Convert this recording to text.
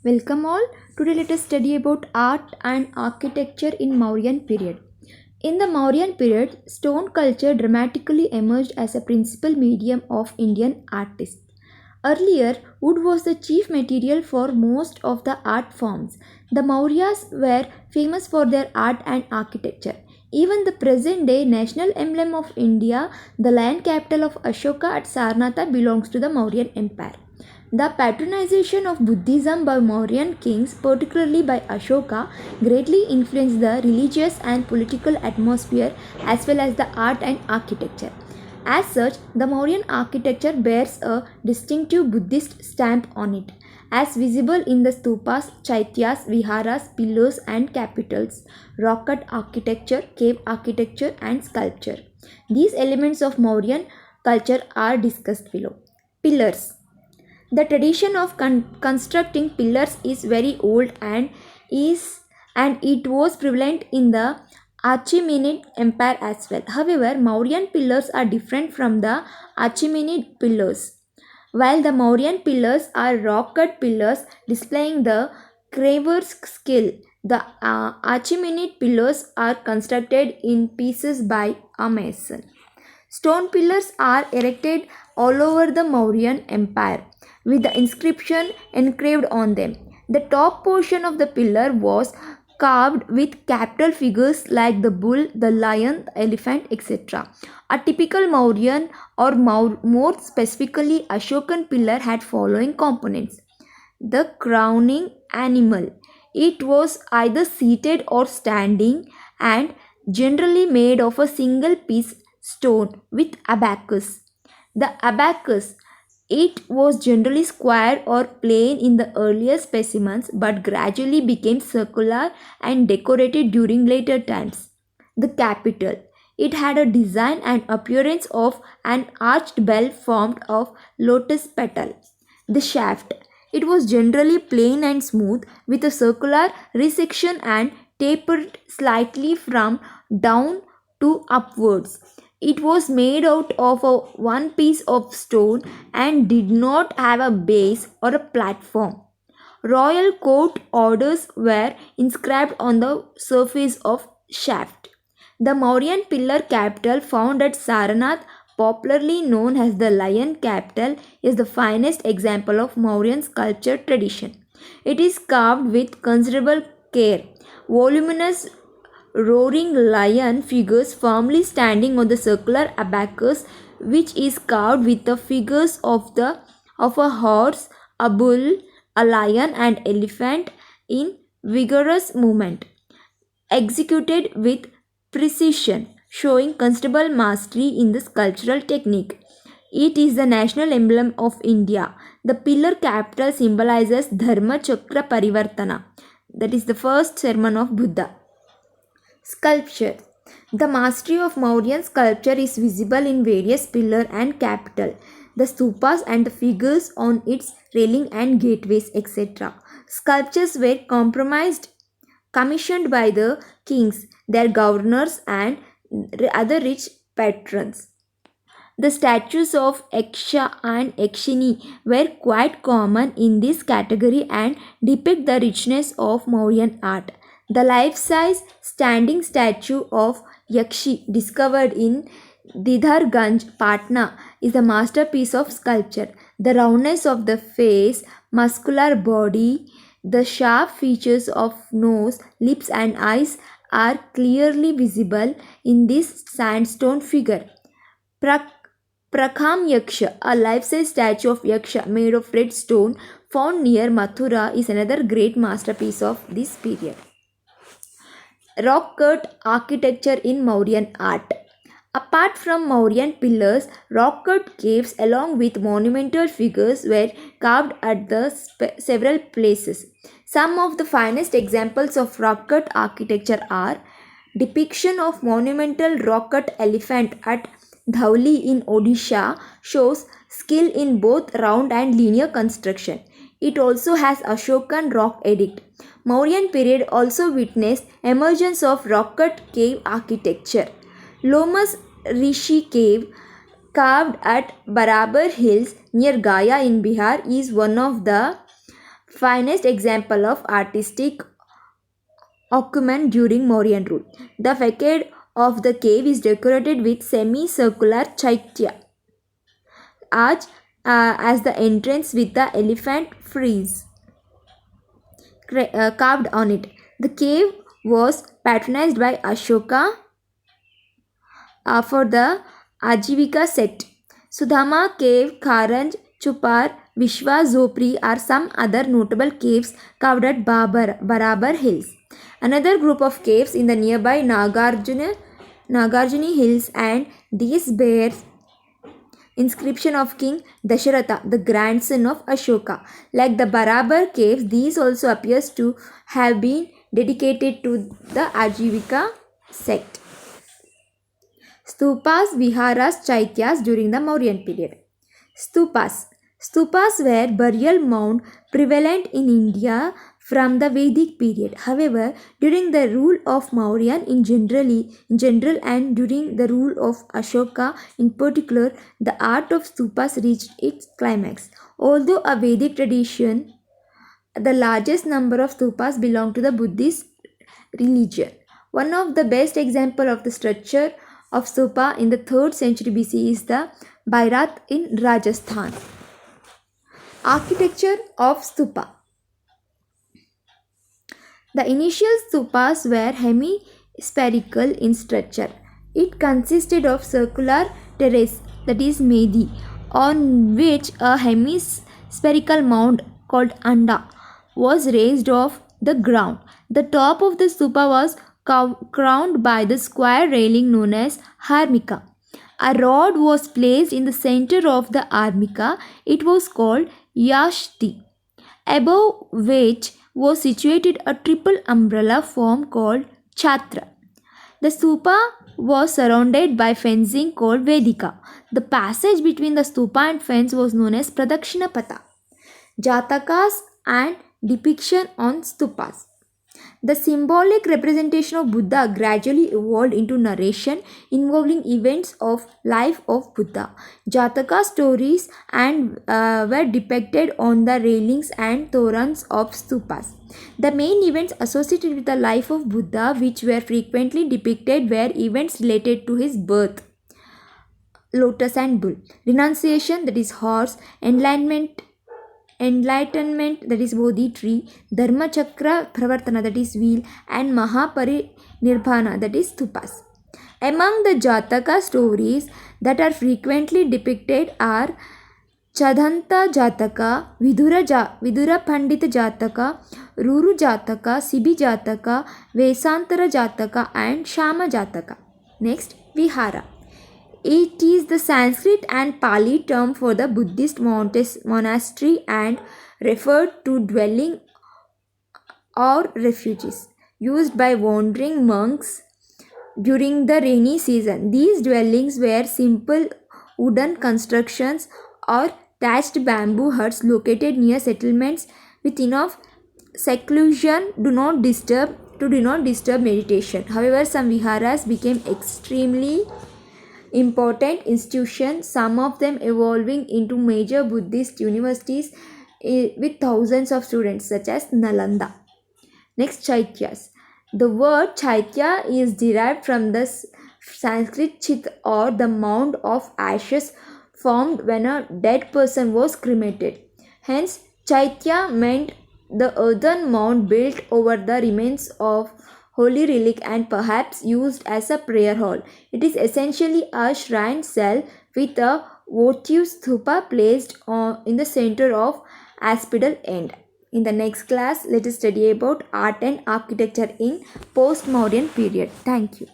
Welcome all. Today let us study about art and architecture in Mauryan period. In the Mauryan period, stone culture dramatically emerged as a principal medium of Indian artists. Earlier, wood was the chief material for most of the art forms. The Mauryas were famous for their art and architecture. Even the present day national emblem of India, the lion capital of Ashoka at Sarnatha, belongs to the Mauryan Empire. The patronization of Buddhism by Mauryan kings, particularly by Ashoka, greatly influenced the religious and political atmosphere as well as the art and architecture. As such, the Mauryan architecture bears a distinctive Buddhist stamp on it, as visible in the stupas, chaityas, viharas, pillars, and capitals, rock cut architecture, cave architecture, and sculpture. These elements of Mauryan culture are discussed below. Pillars. The tradition of constructing pillars is very old and it was prevalent in the Achaemenid Empire as well. However, Mauryan pillars are different from the Achaemenid pillars. While the Mauryan pillars are rock-cut pillars displaying the carver's skill, the Achaemenid pillars are constructed in pieces by a mason. Stone pillars are erected all over the Mauryan Empire with the inscription engraved on them. The top portion of the pillar was carved with capital figures like the bull, the lion, the elephant, etc. A typical Mauryan or more specifically Ashokan pillar had following components. The crowning animal. It was either seated or standing and generally made of a single piece stone with abacus. The abacus, it was generally square or plain in the earlier specimens but gradually became circular and decorated during later times. The capital. It had a design and appearance of an arched bell formed of lotus petal. The shaft. It was generally plain and smooth with a circular resection and tapered slightly from down to upwards. It was made out of one piece of stone and did not have a base or a platform. Royal court orders were inscribed on the surface of shaft. The Mauryan pillar capital found at Sarnath, popularly known as the Lion Capital, is the finest example of Mauryan sculpture tradition. It is carved with considerable care. Voluminous roaring lion figures firmly standing on the circular abacus, which is carved with the figures of a horse, a bull, a lion, and elephant in vigorous movement, executed with precision, showing considerable mastery in the sculptural technique. It is the national emblem of India. The pillar capital symbolizes Dharma Chakra Parivartana, that is the first sermon of Buddha. Sculpture. The mastery of Mauryan sculpture is visible in various pillars and capital, the stupas and the figures on its railing and gateways, etc. Sculptures were commissioned by the kings, their governors, and other rich patrons. The statues of Yaksha and Yakshini were quite common in this category and depict the richness of Mauryan art. The life-size standing statue of Yakshi discovered in Didharganj, Patna is a masterpiece of sculpture. The roundness of the face, muscular body, the sharp features of nose, lips and eyes are clearly visible in this sandstone figure. Prakham Yaksha, a life-size statue of Yaksha made of red stone found near Mathura, is another great masterpiece of this period. Rock-cut architecture in Mauryan art. Apart from Mauryan pillars, rock-cut caves along with monumental figures were carved at the several places. Some of the finest examples of rock-cut architecture are depiction of monumental rock-cut elephant at Dhauli in Odisha shows skill in both round and linear construction. It also has Ashokan rock edict. Mauryan period also witnessed emergence of rock-cut cave architecture. Lomas Rishi cave, carved at Barabar Hills near Gaya in Bihar, is one of the finest example of artistic occupation during Mauryan rule. The facade of the cave is decorated with semicircular chaitya arch as the entrance with the elephant frieze carved on it. The cave was patronized by Ashoka for the Ajivika sect. Sudhama cave, Karanj, Chupar, Vishwa Zopri are some other notable caves carved at Barabar Hills. Another group of caves in the nearby Nagarjuni Hills, and these bear inscription of King Dasharatha, the grandson of Ashoka. Like the Barabar caves, these also appears to have been dedicated to the Ajivika sect. Stupas, Viharas, Chaityas during the Mauryan period. Stupas. Stupas were burial mound prevalent in India from the Vedic period. However, during the rule of Mauryan in general and during the rule of Ashoka in particular, the art of stupas reached its climax. Although a Vedic tradition, the largest number of stupas belong to the Buddhist religion. One of the best examples of the structure of stupa in the 3rd century BC is the Bairat in Rajasthan. Architecture of stupa. The initial stupas were hemispherical in structure. It consisted of circular terrace, that is Medi, on which a hemispherical mound called Anda was raised off the ground. The top of the stupa was crowned by the square railing known as Harmika. A rod was placed in the center of the Armika. It was called Yashti, above which was situated a triple umbrella form called Chatra. The stupa was surrounded by fencing called Vedika. The passage between the stupa and fence was known as Pradakshina Patha. Jatakas and depiction on stupas. The symbolic representation of Buddha gradually evolved into narration involving events of life of Buddha. Jataka stories and were depicted on the railings and torans of stupas. The main events associated with the life of Buddha which were frequently depicted were events related to his birth, lotus and bull, renunciation, that is horse, enlightenment, that is bodhi tree, dharma chakra pravartana, that is wheel, and mahaparinirvana, that is stupas. Among the Jataka stories that are frequently depicted are Chadanta Jataka, Vidura Pandita Jataka, Ruru Jataka, Sibi Jataka, Vesantara Jataka, and Shama Jataka. Next, Vihara. It is the Sanskrit and Pali term for the Buddhist monastery and referred to dwelling or refuges used by wandering monks during the rainy season. These dwellings were simple wooden constructions or thatched bamboo huts located near settlements with enough seclusion to not disturb meditation. However, some viharas became extremely important institutions, some of them evolving into major Buddhist universities with thousands of students such as Nalanda. Next, Chaityas. The word Chaitya is derived from the Sanskrit chit, or the mound of ashes formed when a dead person was cremated. Hence, Chaitya meant the earthen mound built over the remains of holy relic and perhaps used as a prayer hall. It is essentially a shrine cell with a votive stupa placed in the center of aspidal end. In the next class, let us study about art and architecture in post-Mauryan period. Thank you.